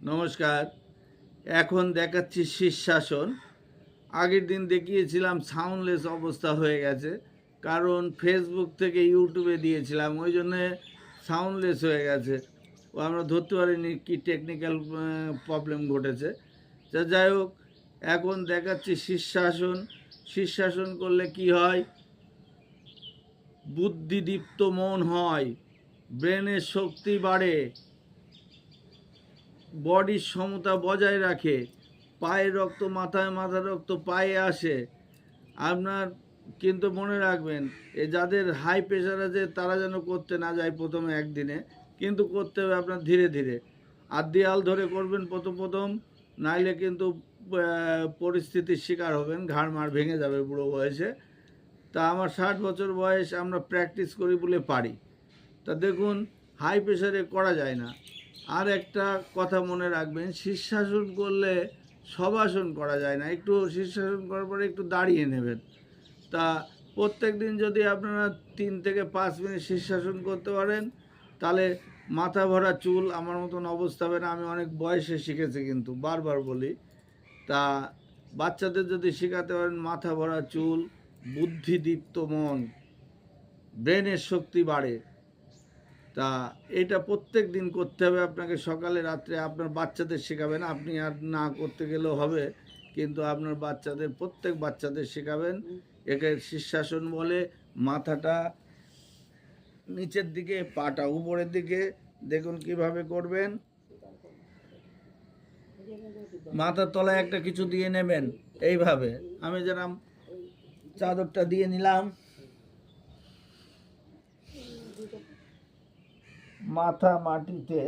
নমস্কার। এখন দেখাচ্ছি শীর্ষাসন। আগের দিন দেখিয়েছিলাম সাউন্ডলেস অবস্থা হয়ে গেছে, কারণ ফেসবুক থেকে ইউটিউবে দিয়েছিলাম, ওই জন্যে সাউন্ডলেস হয়ে গেছে। ও আমরা ধরতে পারিনি কি টেকনিক্যাল প্রবলেম ঘটেছে। যাই হোক, এখন দেখাচ্ছি শীর্ষাসন। শীর্ষাসন করলে কি হয়? বুদ্ধিদীপ্ত মন হয়, ব্রেনের শক্তি বাড়ে, বডির সমতা বজায় রাখে, পায়ের রক্ত মাথায়, মাথার রক্ত পায়ে আসে। আপনার কিন্তু মনে রাখবেন, যাদের হাই প্রেশার আছে তারা যেন করতে না যায় প্রথমে একদিনে, কিন্তু করতে হবে আপনার ধীরে ধীরে। আর দেয়াল ধরে করবেন প্রথম প্রথম, নাইলে কিন্তু পরিস্থিতির শিকার হবেন, ঘাড় মাড় ভেঙে যাবে বুড়ো বয়সে। তা আমার 60 বছর বয়স, আমরা প্র্যাকটিস করি বলে পারি। তা দেখুন, হাই প্রেশারে করা যায় না। আর একটা কথা মনে রাখবেন, শীর্ষাসন করলে শবাসন করা যায় না। একটু শীর্ষাসন করার পরে একটু দাঁড়িয়ে নেবেন। তা প্রত্যেক দিন যদি আপনারা 3 থেকে 5 মিনিট শীর্ষাসন করতে পারেন, তাহলে মাথা ভরা চুল, আমার মতন অবস্থা হবে না। আমি অনেক বয়সে শিখেছি, কিন্তু বারবার বলি। তা বাচ্চাদের যদি শেখাতে পারেন, মাথা ভরা চুল, বুদ্ধিদীপ্ত মন, ব্রেনের শক্তি বাড়ে। তা এটা প্রত্যেক দিন করতে হবে আপনাকে, সকালে রাত্রে। আপনার বাচ্চাদের শেখাবেন, আপনি আর না করতে গেলেও হবে, কিন্তু আপনার বাচ্চাদের, প্রত্যেক বাচ্চাদের শেখাবেন। একে শীর্ষাসন বলে। মাথাটা নিচের দিকে, পাটা উপরের দিকে। দেখুন কিভাবে করবেন। মাথার তলায় একটা কিছু দিয়ে নেবেন, এইভাবে। আমি যেরকম চাদরটা দিয়ে নিলাম, মাথা মাটিতে,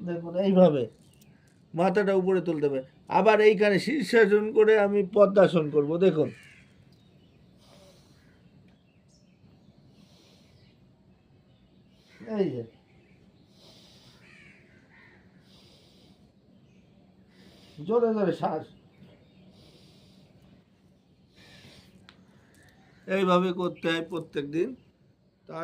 দেখুন এইভাবে মাথাটা উপরে তুলতে হবে। আবার এইখানে শীর্ষাসন করে আমি পদ্মাসন করব। দেখুন, এই যে জোরে জোরে শ্বাস, এইভাবে করতে হয় প্রত্যেক দিন। তা